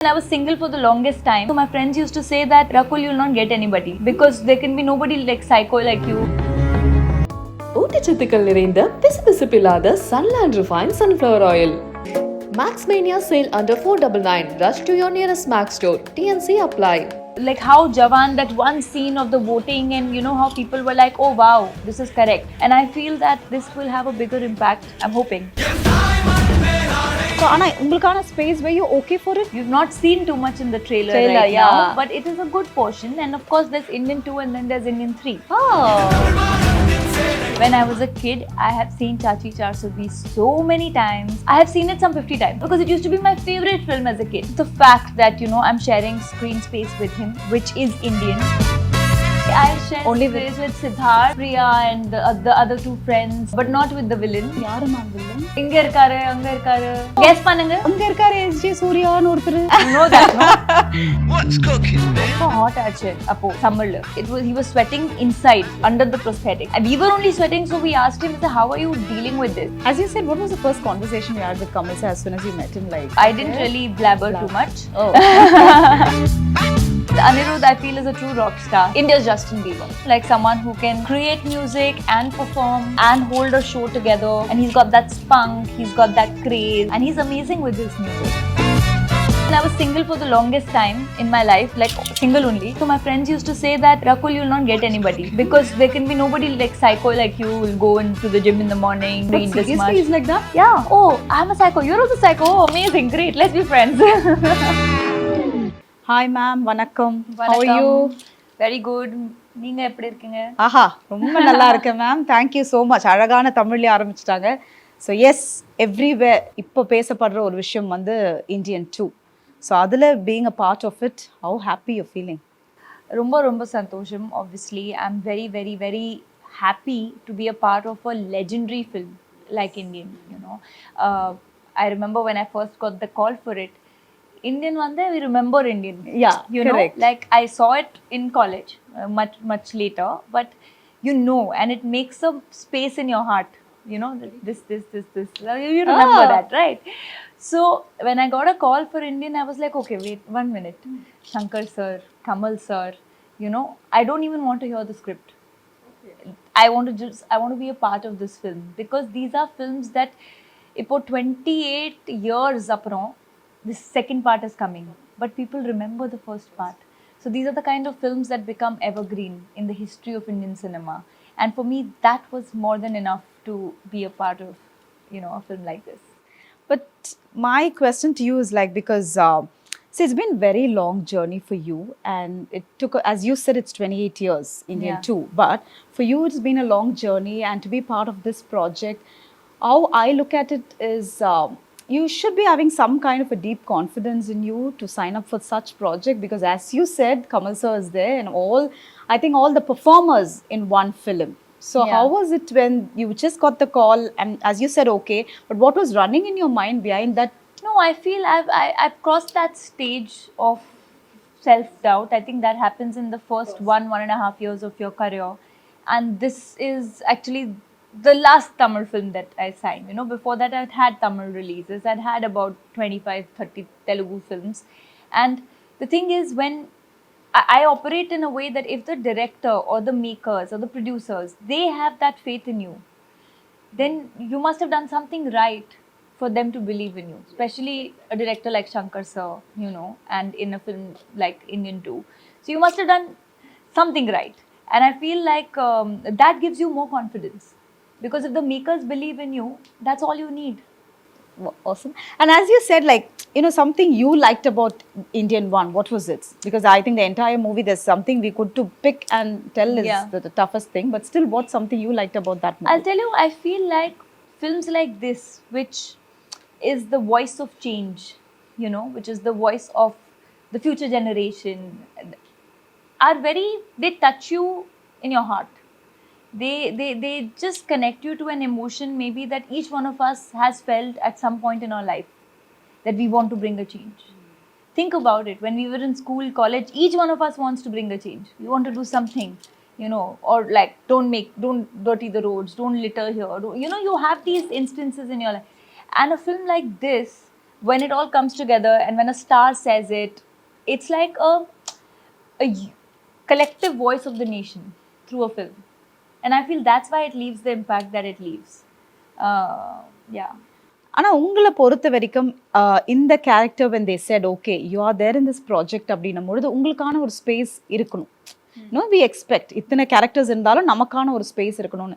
I was single for the longest time. So my friends used to say that, Rakul, you'll not get anybody because there can be nobody like psycho like you. ஊட்டச்சத்துக்கள் நிறைந்த பிசுபிசுப்பில்லாத Sunland Refined Sunflower Oil. Max Mania sale under 499. Rush to your nearest Max store. TNC apply. Like how Jawan, that one scene of the voting, and you know how people were like, oh wow, this is correct. And I feel that this will have a bigger impact. I'm hoping. So, Anna, உங்களுக்கான space, were you okay for it? You've not seen too much in the trailer right now, but it is a good portion. And of course, there's Indian 2 and then there's Indian 3. Oh. When I was a kid, I have seen Chachi Char Subhi so many times. I have seen it some 50 times because it used to be my favorite film as a kid. The fact that, you know, I'm sharing screen space with him, which is Indian. I share space with Siddharth, Priya and the other two friends, but not with the villain. யாரு man villain? இங்க இருக்காரு அங்க இருக்காரு. Guess பண்ணுங்க. அங்க இருக்காரு SJ சூர்யான்னு ஒருத்தர். No that no. What's cooking, man? So hot ஆச்சு அப்போ summerல. He was sweating inside under the prosthetic. And we were only sweating, so we asked him, how are you dealing with this? As you said, what was the first conversation you had with Kamal Haasan as soon as you met him? Like I didn't really blabber too much. Oh. Anirudh, I feel, is a true rock star. India's Justin Bieber. Like someone who can create music and perform and hold a show together. And he's got that spunk, he's got that craze, and he's amazing with his music. And I was single for the longest time in my life, like single only. So my friends used to say that, Rakul, you'll not get anybody because there can be nobody like psycho like you who will go into the gym in the morning, But read this much. seriously, he's like that? Yeah. Oh, I'm a psycho. You're also psycho. Oh, amazing. Great. Let's be friends. Hi ma'am, வணக்கம். How are you? Very good. நீங்க எப்படி இருக்கீங்க? ஆஹா, ரொம்ப நல்லா இருக்கேன் ma'am. Thank you so much. அழகான தமிழ்ல ஆரம்பிச்சிட்டாங்க. So yes, everywhere இப்போ பேசப்படுற ஒரு விஷயம் வந்து Indian 2. So அதுல being a part of it, how happy you're feeling? ரொம்ப சந்தோஷம். Obviously, I'm very happy to be a part of a legendary film like Indian, you know. I remember when I first got the call for it, Indian one day we remember Indian. Yeah, you correct. know, like I saw it in college much later, but you know, and it makes a space in your heart. You know, this. You remember that, right? So when I got a call for Indian, I was like, okay, wait 1 minute. Shankar sir, Kamal sir, you know, I don't even want to hear the script. Okay. I want to be a part of this film because these are films that, ipo 28 years aprom, this second part is coming, but people remember the first part. So these are the kind of films that become evergreen in the history of Indian cinema. And for me, that was more than enough to be a part of, you know, a film like this. But my question to you is like, because see, it's been a very long journey for you, and it took, as you said, it's 28 years, Indian 2. But for you, it's been a long journey, and to be part of this project, how I look at it is, you should be having some kind of a deep confidence in you to sign up for such project, because as you said, Kamal sir is there, and I think all the performers in one film. So how was it when you just got the call, and as you said, okay, but what was running in your mind behind that? No, I feel I've crossed that stage of self-doubt. I think that happens in the first 1.5 years of your career. And this is actually the last Tamil film that I signed. You know, before that I'd had Tamil releases. I'd had about 25-30 Telugu films. And the thing is, when I operate in a way that if the director or the makers or the producers, they have that faith in you, then you must have done something right for them to believe in you. Especially a director like Shankar sir, you know, and in a film like Indian 2. So you must have done something right. And I feel like that gives you more confidence. Because if the makers believe in you, that's all you need. Awesome. And as you said, like, you know, something you liked about Indian 1, what was it? Because I think the entire movie, there's something we could to pick and tell is the toughest thing. But still, what's something you liked about that movie? I'll tell you, I feel like films like this, which is the voice of change, you know, which is the voice of the future generation, they touch you in your heart. They just connect you to an emotion maybe that each one of us has felt at some point in our life, that we want to bring a change. Think about it. When we were in school, college, each one of us wants to bring a change. We want to do something, you know, or like don't dirty the roads, don't litter here. You know, you have these instances in your life. And a film like this when it all comes together and when a star says it, it's like a collective voice of the nation through a film. And I feel that's why it leaves the impact that it leaves. Yeah. ஆனா உங்களை பொறுத்த வரைக்கும் இந்த character when they said okay you are there in this project அப்படின்னும் பொழுது உங்களுக்கான ஒரு space இருக்கணும். நோ வி எக்ஸ்பெக்ட் இத்தனை கேரக்டர்ஸ் இருந்தாலும் நமக்கான ஒரு ஸ்பேஸ் இருக்கணும்னு.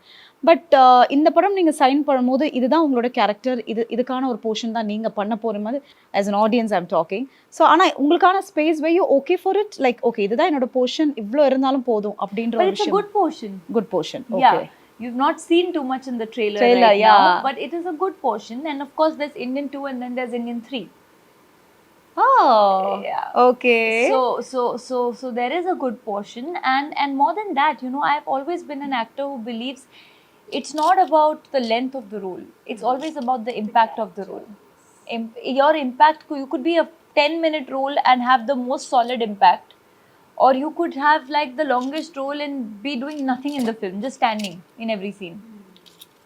பட் இந்த படம் நீங்க சைன் பண்ணும்போது இதுதான் உங்களோட கேரக்டர், இதுக்கான ஒரு போர்ஷன் தான் நீங்க பண்ண போற மாதிரி as an audience I'm talking. So ஆனா உங்களுக்கான space were you okay for it, like okay இதுதான் என்னோட போர்ஷன், இவ்வளோ இருந்தாலும் போதும் அப்படின்ற ஒரு விஷயம்? But it's a good portion. Good portion. Okay. Yeah. You've not seen too much in the trailer right yeah. now, but it is a good portion. And of course, there's Indian 2 and then there's Indian 3. Oh, yeah. Okay. So there is a good portion, and more than that, you know, I've always been an actor who believes it's not about the length of the role. It's always about the impact of the role. Your impact, you could be a 10-minute role and have the most solid impact, or you could have like the longest role and be doing nothing in the film, just standing in every scene.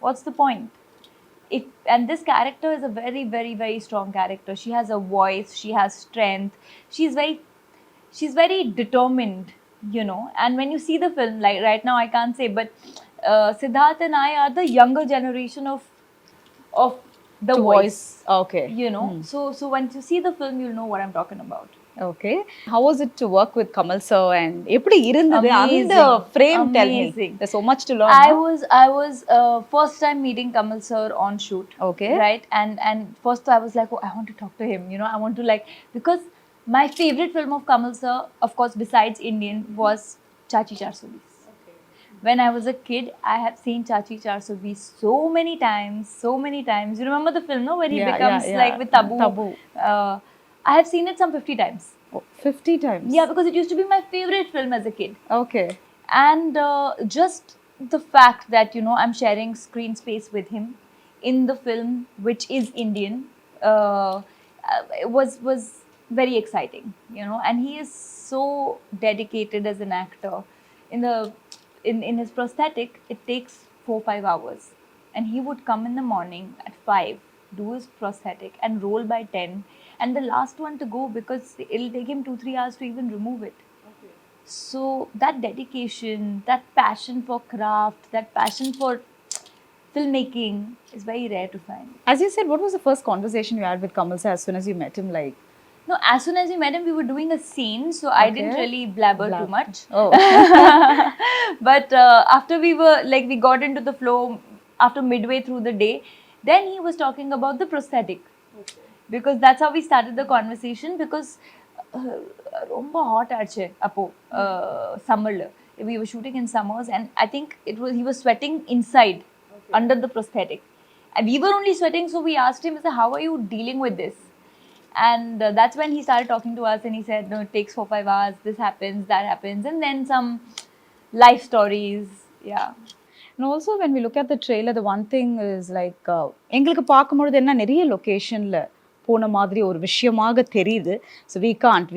What's the point? And this character is a very, very, very strong character. She has a voice, she has strength, she's very determined, you know. And when you see the film, like right now I can't say, but Siddharth and I are the younger generation of the voice. Okay. You know, so once you see the film, you'll know what I'm talking about. Okay. How was it to work with Kamal sir, and எப்படி இருந்தது அந்த frame? Tell me. There's so much to learn. I was first time meeting Kamal sir on shoot. Okay. Right, and first I was like, oh, I want to talk to him, you know, I want to like, because my favorite film of Kamal sir, of course besides Indian, was Chachi 420. When I was a kid, I have seen Chachi 420 so many times. You remember the film, no? When he becomes like with Tabu. I have seen it some 50 times. Oh, 50 times? Yeah, because it used to be my favorite film as a kid. Okay. And just the fact that, you know, I'm sharing screen space with him in the film, which is Indian, was very exciting, you know. And he is so dedicated as an actor. In his prosthetic, it takes 4-5 hours, and he would come in the morning at 5, do his prosthetic and roll by 10, and the last one to go, because it'll take him 2-3 hours to even remove it. Okay. So that dedication, that passion for craft, that passion for filmmaking is very rare to find. As you said, what was the first conversation you had with Kamal sir as soon as you met him? Like, no, as soon as we met him, we were doing a scene, so I didn't really blabber too much. Oh. But after we got into the flow, after midway through the day, then he was talking about the prosthetic. Okay. Because that's how we started the conversation, because romba hot arche appo summer. We were shooting in summers, and I think he was sweating inside, under the prosthetic, and we were only sweating. So we asked him, how are you dealing with this? And that's when he started talking to us, and he said, no, it takes 4-5 hours, this happens, that happens, and then some life stories. Yeah. And also when we look at the trailer, the one thing is like எங்களுக்கு பார்க்கும்போது என்ன நிறைய லொகேஷன்ல போன மாதிரி ஒரு விஷயமாக தெரியுது. So we can't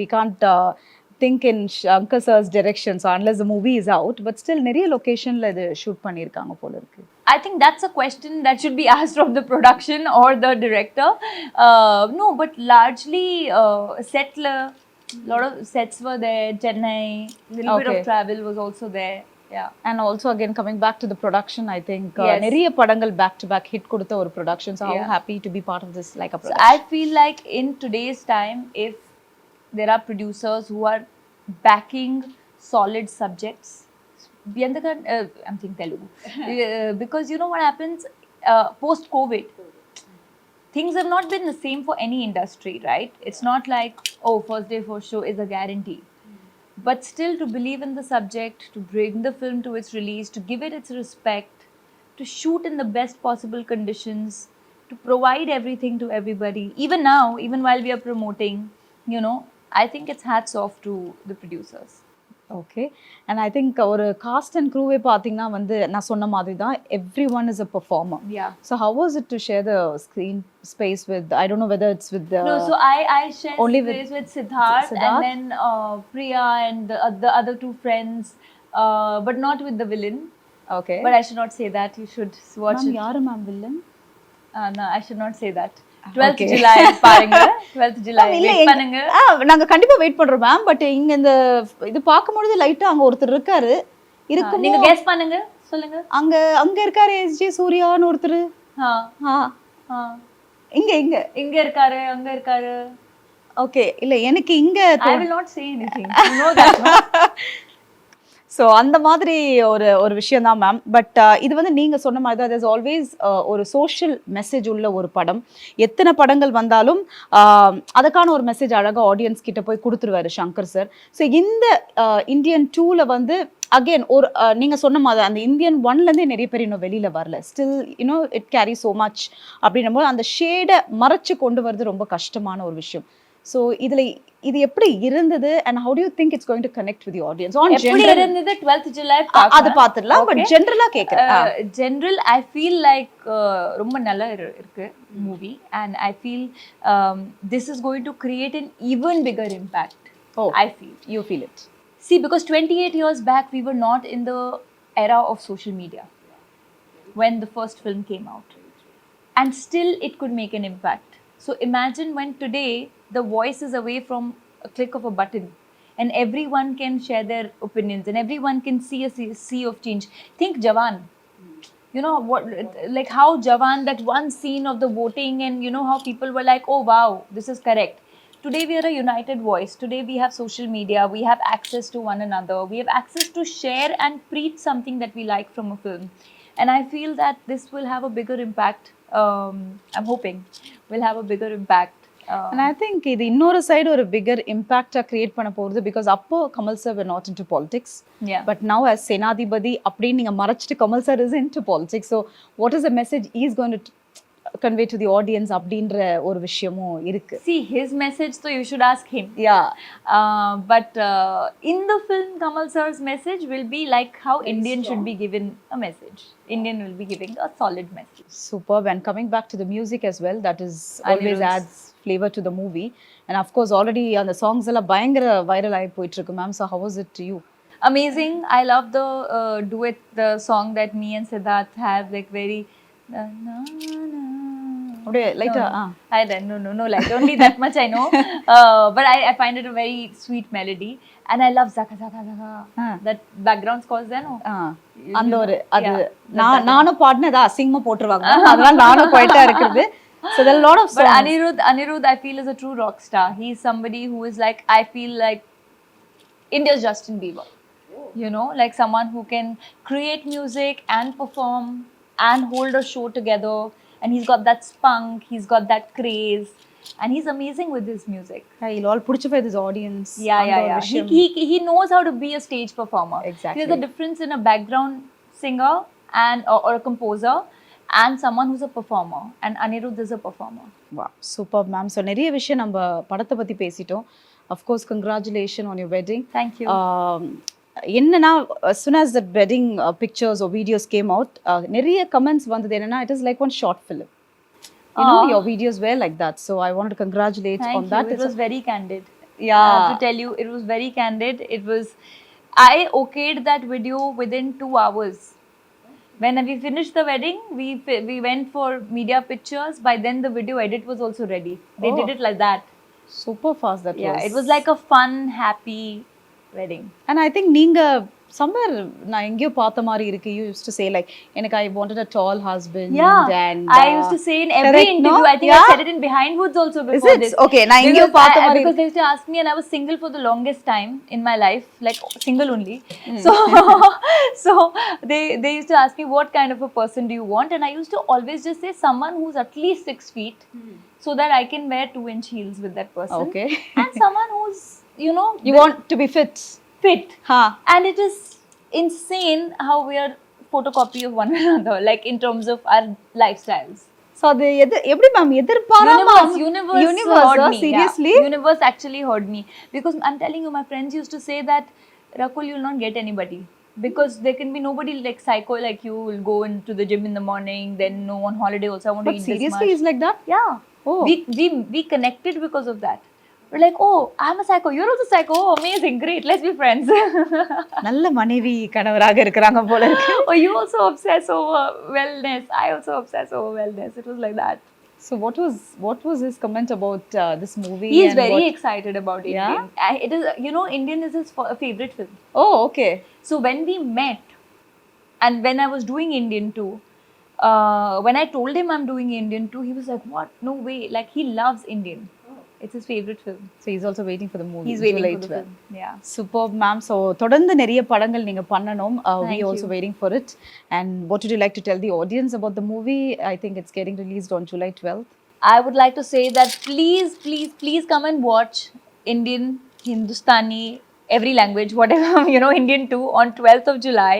think in Shankar sir's direction, so unless the movie is out, but still நிறைய லொகேஷன்ல இது ஷூட் பண்ணிருக்காங்க போல இருக்கு. I think that's a question that should be asked of the production or the director. No, but largely setler, a lot of sets were there. Chennai, little bit of travel was also there. Yeah. And also again coming back to the production, I think நிறைய படங்கள் back to back hit கொடுத்த ஒரு production. So how happy to be part of this like a production. So I feel like in today's time, if there are producers who are backing solid subjects, I'm thinking Telugu, because you know what happens post COVID, things have not been the same for any industry, right? It's not like, oh, first day first show is a guarantee. But still, to believe in the subject, to bring the film to its release, to give it its respect, to shoot in the best possible conditions, to provide everything to everybody, even now, even while we are promoting, you know, I think it's hats off to the producers. Okay. And I think ஒரு cast and crew பார்த்தீங்கன்னா வந்து நான் சொன்ன மாதிரி தான் everyone is a performer. Yeah. So how was it to share the screen space with, I don't know whether it's with the... No, so I share only space with Siddharth, and then Priya and the other two friends, but not with the villain. Okay. But I should not say that. You should watch it. யாரு ma'am villain? No, I should not say that. 12th July பாருங்க 12th July Ma'am, இல்ல wait பண்ணுங்க. நாங்க கண்டிப்பா wait பண்றோம் ma'am. But இங்க இந்த இது பார்க்கும்பொழுது லைட்டா அங்க ஒருத்தர் இருக்காரு. இருக்குமோ நீங்க கெஸ் பண்ணுங்க சொல்லுங்க. அங்க அங்க இருக்காரு எஸ்ஜே சூர்யான்னு ஒருத்தர். ஆ ஆ ஆ இங்க இங்க இங்க இருக்காரு அங்க இருக்காரு. ஓகே இல்ல எனக்கு இங்க I will not say anything. You know that, no? So அந்த மாதிரி ஒரு ஒரு விஷயம் தான் மேம். பட் இது வந்து நீங்கள் சொன்ன மாதிரி தான், ஆல்வேஸ் ஒரு சோஷியல் மெசேஜ் உள்ள ஒரு படம். எத்தனை படங்கள் வந்தாலும் அதுக்கான ஒரு மெசேஜ் அழகாக ஆடியன்ஸ் கிட்ட போய் கொடுத்துருவாரு சங்கர் சார். ஸோ இந்த இந்தியன் 2ல வந்து அகெயின் ஒரு நீங்கள் சொன்ன மாதிரி அந்த இந்தியன் 1லேருந்தே நிறைய பேர் இன்னும் வெளியில் வரல. Still it carry so much அப்படின்னும் போது அந்த ஷேடை மறைச்சு கொண்டு வரது ரொம்ப கஷ்டமான ஒரு விஷயம். ஸோ இதில் இது எப்படி இருந்தது and how do you think it's going to connect with the audience on எப்படி இருந்தது 12th July அது பார்த்துடலாம். பட் ஜென்ரலா கேட்குறேன். ஜென்ரல் ஐ ஃபீல் லைக் ரொம்ப நல்லா இருக்கு movie and I feel this is going to create an even bigger impact. I feel you feel it. See, because 28 years back we were not in the era of social media when the first film came out, and still it could make an impact. So imagine when today the voice is away from a click of a button and everyone can share their opinions and everyone can see a sea of change. Think Jawan. You know what, like how Jawan, that one scene of the voting, and you know how people were like, oh wow, this is correct. Today we are a united voice. Today we have social media, we have access to one another, we have access to share and preach something that we like from a film. And I feel that this will have a bigger impact. I'm hoping will have a bigger impact. And I think இது இன்னொரு side ஒரு figure இம்பாக்டா create பண்ண போகுது. Because அப்போ Kamal sir were not into politics. Yeah. But now as சேனாதிபதி அப்படின்னு நீங்க மறைச்சிட்டு Kamal sir is into politics. So what is the message he is going to convey to the audience அப்படின்ற ஒரு விஷயமும் இருக்கு. See, his message, so you should ask him. Yeah. But in the film, Kamal sir's message will be like how Indian should be given a message. Indian will be giving a solid message. Superb. And coming back to the music as well, that is always adds flavor to the movie. And of course, already on the songs எல்லாம் பயங்கர viral ஆகி போயிட்டு இருக்கு ma'am. So how was it to you? Amazing. I love the duet, the song that me and Siddharth have, like very அப்படியே லைட்டா I don't no like only that much I know. But I find it a very sweet melody, and I love zaka zaka zaka. That background scores there, no? அந்த ஒரு அது நானும் பாடினதா அசிங்கமா போட்டுருவாங்க. அதனால நானும் குவைட்டா இருக்குது. So there are a lot of songs. But Anirudh I feel is a true rock star. He's somebody who is like, I feel like India's Justin Bieber. You know, like someone who can create music and perform and hold a show together, and he's got that spunk, he's got that craze, and he's amazing with his music. He'll all put this audience. Yeah. He knows how to be a stage performer. Exactly. There's a difference in a background singer and or a composer and someone who's a performer, and Anirudh is a performer. Wow, superb ma'am. So நிறைய விஷயம் நம்ம படத்தை பத்தி பேசிட்டோம். Of course, congratulations on your wedding. Thank you. என்னன்னா as soon as the wedding pictures or videos came out, நிறைய comments வந்தது என்னன்னா, it is like one short film. You know, your videos were like that. So I wanted to congratulate on that. It was very candid. Yeah. To tell you, it was very candid. It was, I okayed that video within 2 hours. When we finished the wedding, we went for media pictures. By then the video edit was also ready. They did it like that. Super fast that was. Yeah, it was like a fun, happy wedding. And I think நீங்க somewhere நான் எங்கேயோ பார்த்த மாதிரி இருக்கு. You used to say like எனக்கு I wanted a tall husband. Yeah, and I used to say in every interview. I think I said it in Behindwoods also before this. Okay, நான் எங்கேயோ பார்த்த மாதிரி. Because they used to ask me, and I was single for the longest time in my life, like single only. So they used to ask me, what kind of a person do you want? And I used to always just say someone who's at least 6 feet, so that I can wear 2-inch heels with that person. Okay. And someone who's, you know, you want to be fit. And it is insane how we are photocopy of one another, like in terms of our lifestyles. So அது எப்படி ma'am எதிர்பாராம universe heard me. Seriously? Yeah. Universe actually heard me, because I'm telling you, my friends used to say that, Rakul, you'll not get anybody, because there can be nobody like psycho like you will go into the gym in the morning, then no on holiday also I want to eat seriously, this much. is like that? Yeah. Oh. We connected because of that. We're like, oh, I'm a psycho, you're also psycho, oh, amazing, great, let's be friends. நல்ல மனைவி கணவராக இருக்கிறாங்க போல இருக்கு. Oh, you also obsess over wellness, I also obsess over wellness. It was like that. So what was his comment about this movie? He is and very what- excited about Yeah? Indian. It is, you know, Indian is his favorite film. Oh, okay. So when we met, and when I was doing Indian too, when I told him I'm doing Indian too, he was like, "What? No way!" Like he loves Indian. It's his favorite film. So he's also waiting for the movie. He's waiting July for the 12. film. Yeah. Superb, ma'am. So தொடர்ந்து நிறைய படங்கள் நீங்க பண்ணணும். We Thank also you. waiting for it. And what would you like to tell the audience about the movie? I think it's getting released on July 12th. I would like to say that please, please, please come and watch Indian, Hindustani, every language, whatever, you know, Indian too, on 12th of July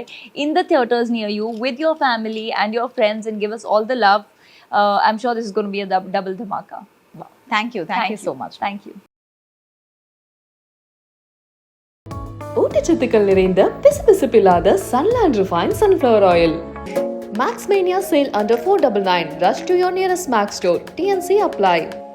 in the theatres near you with your family and your friends, and give us all the love. I'm sure this is going to be a double dhamaka. Wow. Thank you. Thank you so much. Thank you. ஊட்டச்சத்துக்கள் நிறைந்த பிசுபிசுப்பில்லாத Sunland Refined Sunflower Oil. Max Mania sale under 499. Rush to your nearest Max store. TNC apply.